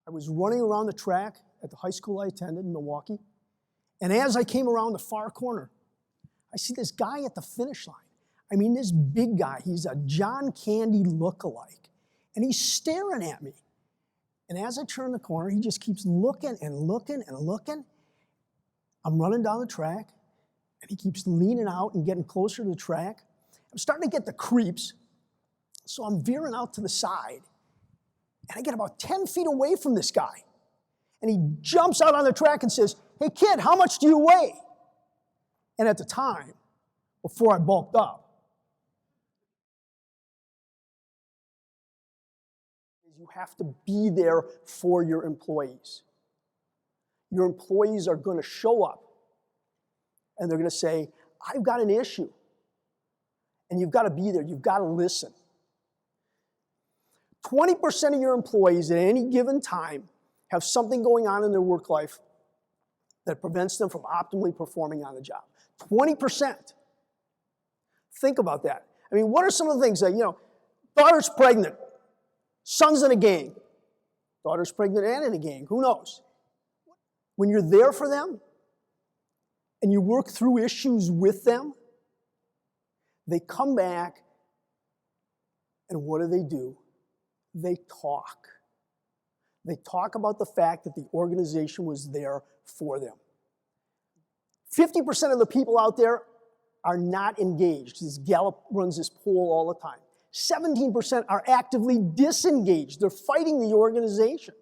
I was running around the track at the high school I attended in Milwaukee, and as I came around the far corner, I see this guy at the finish line. I mean, this big guy, he's a John Candy look-alike, and he's staring at me. And as I turn the corner, he just keeps looking and looking and looking. I'm running down the track, and he keeps leaning out and getting closer to the track. I'm starting to get the creeps, so I'm veering out to the side, and I get about 10 feet away from this guy. And he jumps out on the track and says, "Hey kid, how much do you weigh?" And at the time, before I bulked up, you have to be there for your employees. Your employees are going to show up, and they're going to say, "I've got an issue." And you've got to be there. You've got to listen. 20% of your employees at any given time have something going on in their work life that prevents them from optimally performing on the job. 20%. Think about that. I mean, what are some of the things that, daughter's pregnant, son's in a gang, daughter's pregnant and in a gang, who knows? When you're there for them and you work through issues with them, they come back and what do? They talk. They talk about the fact that the organization was there for them. 50% of the people out there are not engaged. This Gallup runs this poll all the time. 17% are actively disengaged. They're fighting the organization.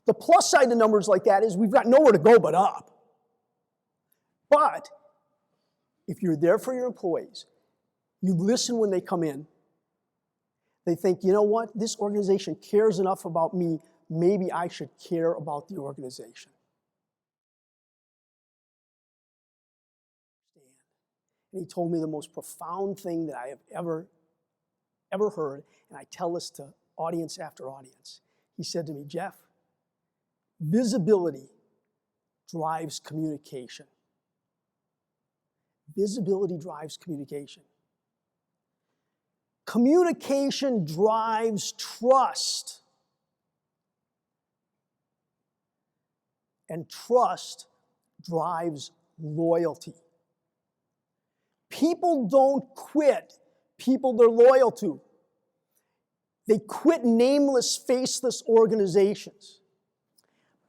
The plus side to numbers like that is we've got nowhere to go but up. But if you're there for your employees, you listen when they come in, they think, you know what, this organization cares enough about me, maybe I should care about the organization. And he told me the most profound thing that I have ever heard, and I tell this to audience after audience. He said to me, "Jeff, visibility drives communication." Visibility drives communication. Communication drives trust. And trust drives loyalty. People don't quit people they're loyal to. They quit nameless, faceless organizations.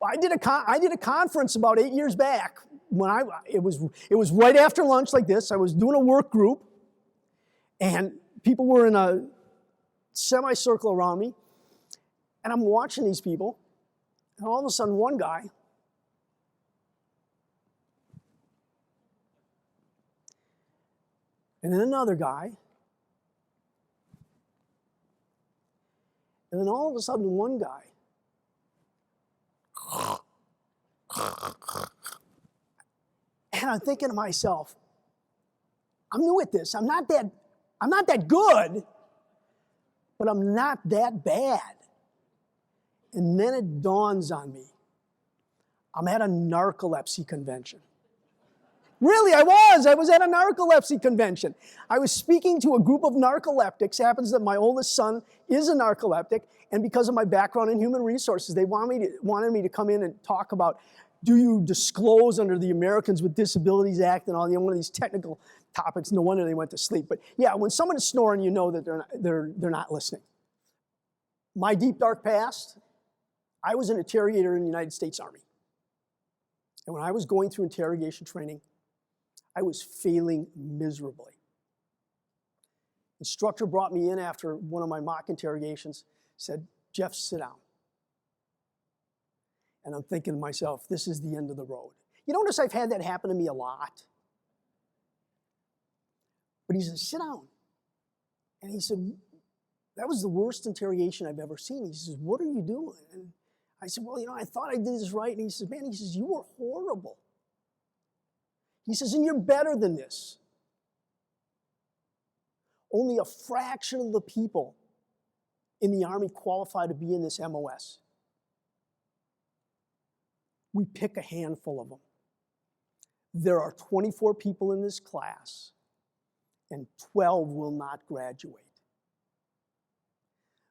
I did a conference about 8 years back. It was right after lunch like this. I was doing a work group, and people were in a semicircle around me, and I'm watching these people, and all of a sudden one guy and then another guy, and then all of a sudden one guy and I'm thinking to myself, I'm new at this. I'm not that good, but I'm not that bad. And then it dawns on me, I'm at a narcolepsy convention. Really, I was at a narcolepsy convention. I was speaking to a group of narcoleptics. It happens that my oldest son is a narcoleptic, and because of my background in human resources, they wanted me to come in and talk about, do you disclose under the Americans with Disabilities Act and all, one of these technical topics. No wonder they went to sleep. But yeah, when someone is snoring, you know that they're not listening. My deep, dark past, I was an interrogator in the United States Army. And when I was going through interrogation training, I was failing miserably. Instructor brought me in after one of my mock interrogations, said, "Jeff, sit down." And I'm thinking to myself, this is the end of the road. You notice I've had that happen to me a lot. But he said, "Sit down." And he said, "That was the worst interrogation I've ever seen." He says, "What are you doing?" And I said, "Well, I thought I did this right." And he says, "Man," he says, "you were horrible." He says, "And you're better than this." Only a fraction of the people in the Army qualify to be in this MOS. We pick a handful of them. There are 24 people in this class, and 12 will not graduate.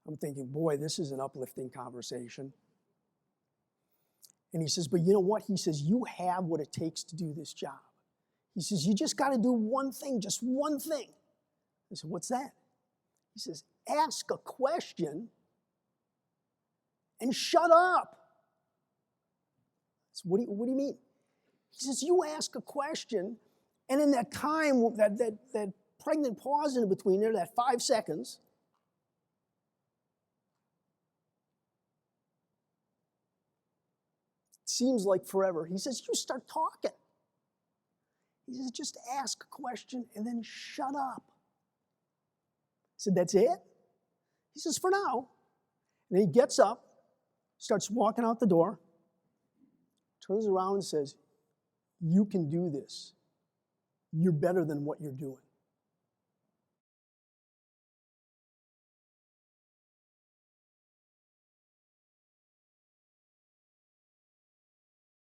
I'm thinking, boy, this is an uplifting conversation. And he says, but you know what? He says, you have what it takes to do this job. He says, you just got to do one thing, just one thing. I said, what's that? He says, ask a question and shut up. I said, what do you mean? He says, you ask a question, and in that time, that pregnant pause in between there, that 5 seconds, seems like forever. He says, you start talking. He says, just ask a question and then shut up. I said, that's it? He says, for now. And then he gets up, starts walking out the door, turns around and says, you can do this. You're better than what you're doing.